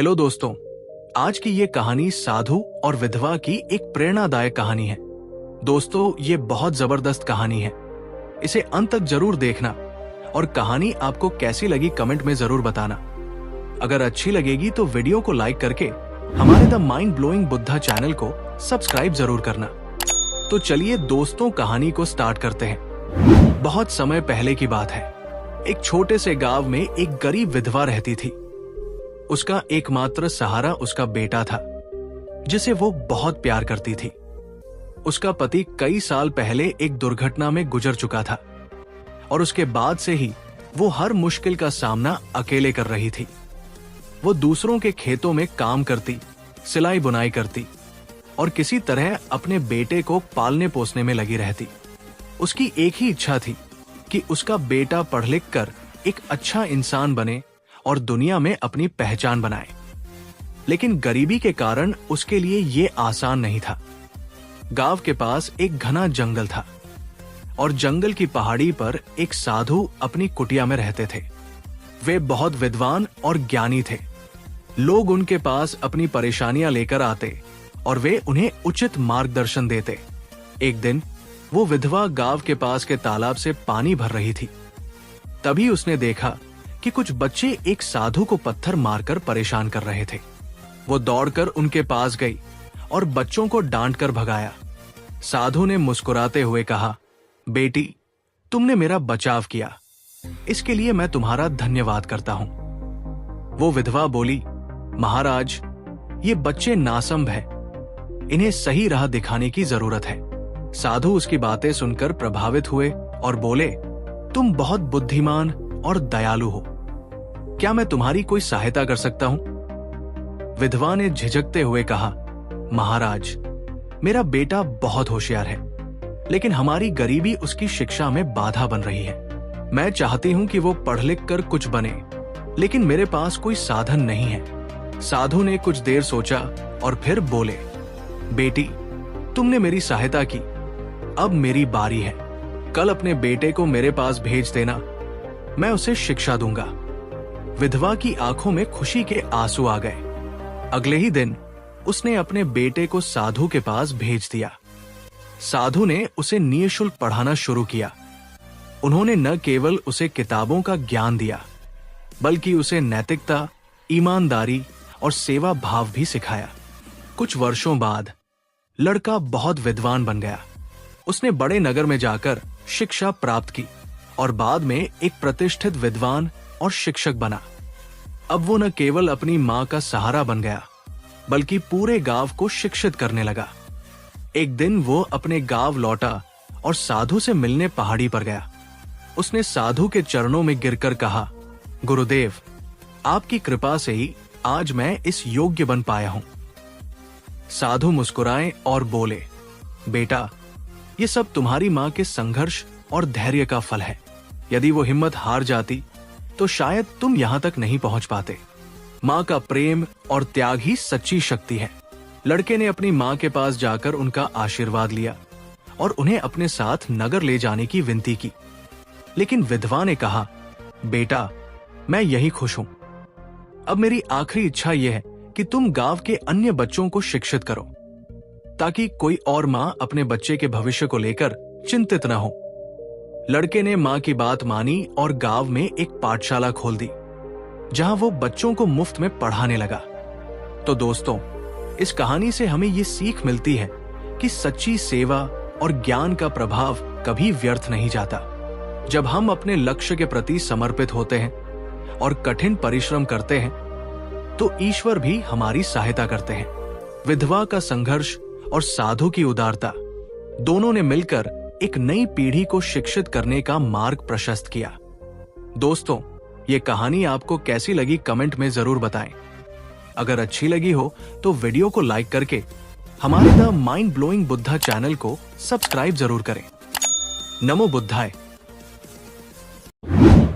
Hello दोस्तों, आज की ये कहानी साधु और विधवा की एक प्रेरणादायक कहानी है। दोस्तों, ये बहुत जबरदस्त कहानी है, इसे अंत तक जरूर देखना और कहानी आपको कैसी लगी कमेंट में जरूर बताना। अगर अच्छी लगेगी तो वीडियो को लाइक करके हमारे the mind blowing Buddha channel को सब्सक्राइब जरूर करना। तो चलिए दोस्तों, कहानी को स्टार्ट करते हैं। बहुत समय पहले की बात है। एक छोटे से गांव में एक गरीब विधवा रहती थी। उसका एकमात्र सहारा उसका बेटा था, जिसे वो बहुत प्यार करती थी। उसका पति कई साल पहले एक दुर्घटना में गुजर चुका था और उसके बाद से ही वो हर मुश्किल का सामना अकेले कर रही थी। वो दूसरों के खेतों में काम करती, सिलाई बुनाई करती और किसी तरह अपने बेटे को पालने पोसने में लगी रहती। उसकी एक ही इच्छा थी कि उसका बेटा पढ़ लिख कर एक अच्छा इंसान बने और दुनिया में अपनी पहचान बनाए। लेकिन गरीबी के कारण उसके लिए ये आसान नहीं था। गांव के पास एक घना जंगल था और जंगल की पहाड़ी पर एक साधु अपनी कुटिया में रहते थे। वे बहुत विद्वान और ज्ञानी थे। लोग उनके पास अपनी परेशानियां लेकर आते और वे उन्हें उचित मार्गदर्शन देते। एक दिन वो विधवा गांव के पास के तालाब से पानी भर रही थी। तभी उसने देखा कि कुछ बच्चे एक साधु को पत्थर मारकर परेशान कर रहे थे। वो दौड़कर उनके पास गई और बच्चों को डांट कर भगाया। साधु ने मुस्कुराते हुए कहा, बेटी, तुमने मेरा बचाव किया, इसके लिए मैं तुम्हारा धन्यवाद करता हूं। वो विधवा बोली, महाराज, ये बच्चे नासमझ हैं, इन्हें सही राह दिखाने की जरूरत है। साधु उसकी बातें सुनकर प्रभावित हुए और बोले, तुम बहुत बुद्धिमान और दयालु हो, क्या मैं तुम्हारी कोई सहायता कर सकता हूं? विधवा ने झिझकते हुए कहा, महाराज, मेरा बेटा बहुत होशियार है, लेकिन हमारी गरीबी उसकी शिक्षा में बाधा बन रही है। मैं चाहती हूं कि वो पढ़ लिख कर कुछ बने, लेकिन मेरे पास कोई साधन नहीं है। साधु ने कुछ देर सोचा और फिर बोले, बेटी, तुमने मेरी सहायता की, अब मेरी बारी है। कल अपने बेटे को मेरे पास भेज देना, मैं उसे शिक्षा दूंगा। विधवा की आंखों में खुशी के आंसू आ गए। अगले ही दिन उसने अपने बेटे को साधु के पास भेज दिया। साधु ने उसे निःशुल्क पढ़ाना शुरू किया। उन्होंने न केवल उसे किताबों का ज्ञान दिया, बल्कि उसे नैतिकता, ईमानदारी और सेवा भाव भी सिखाया। कुछ वर्षों बाद लड़का बहुत विद्वान बन गया। उसने बड़े नगर में जाकर शिक्षा प्राप्त की और बाद में एक प्रतिष्ठित विद्वान और शिक्षक बना। अब वो न केवल अपनी मां का सहारा बन गया, बल्कि पूरे गांव को शिक्षित करने लगा। एक दिन वो अपने गांव लौटा और साधु से मिलने पहाड़ी पर गया। उसने साधु के चरणों में गिरकर कहा, गुरुदेव, आपकी कृपा से ही आज मैं इस योग्य बन पाया हूं। साधु मुस्कुराए और बोले, बेटा, ये सब तुम्हारी मां के संघर्ष और धैर्य का फल है। यदि वो हिम्मत हार जाती तो शायद तुम यहां तक नहीं पहुंच पाते। मां का प्रेम और त्याग ही सच्ची शक्ति है। लड़के ने अपनी मां के पास जाकर उनका आशीर्वाद लिया और उन्हें अपने साथ नगर ले जाने की विनती की। लेकिन विधवा ने कहा, बेटा, मैं यही खुश हूं। अब मेरी आखिरी इच्छा यह है कि तुम गांव के अन्य बच्चों को शिक्षित करो, ताकि कोई और मां अपने बच्चे के भविष्य को लेकर चिंतित न हो। लड़के ने मां की बात मानी और गांव में एक पाठशाला खोल दी, जहां वो बच्चों को मुफ्त में पढ़ाने लगा। तो दोस्तों, इस कहानी से हमें ये सीख मिलती है कि सच्ची सेवा और ज्ञान का प्रभाव कभी व्यर्थ नहीं जाता। जब हम अपने लक्ष्य के प्रति समर्पित होते हैं और कठिन परिश्रम करते हैं, तो ईश्वर भी हमारी सहायता करते हैं। विधवा का संघर्ष और साधु की उदारता, दोनों ने मिलकर एक नई पीढ़ी को शिक्षित करने का मार्ग प्रशस्त किया। दोस्तों, ये कहानी आपको कैसी लगी कमेंट में जरूर बताएं। अगर अच्छी लगी हो तो वीडियो को लाइक करके हमारे the mind blowing Buddha channel को सब्सक्राइब जरूर करें। नमो बुद्धाय।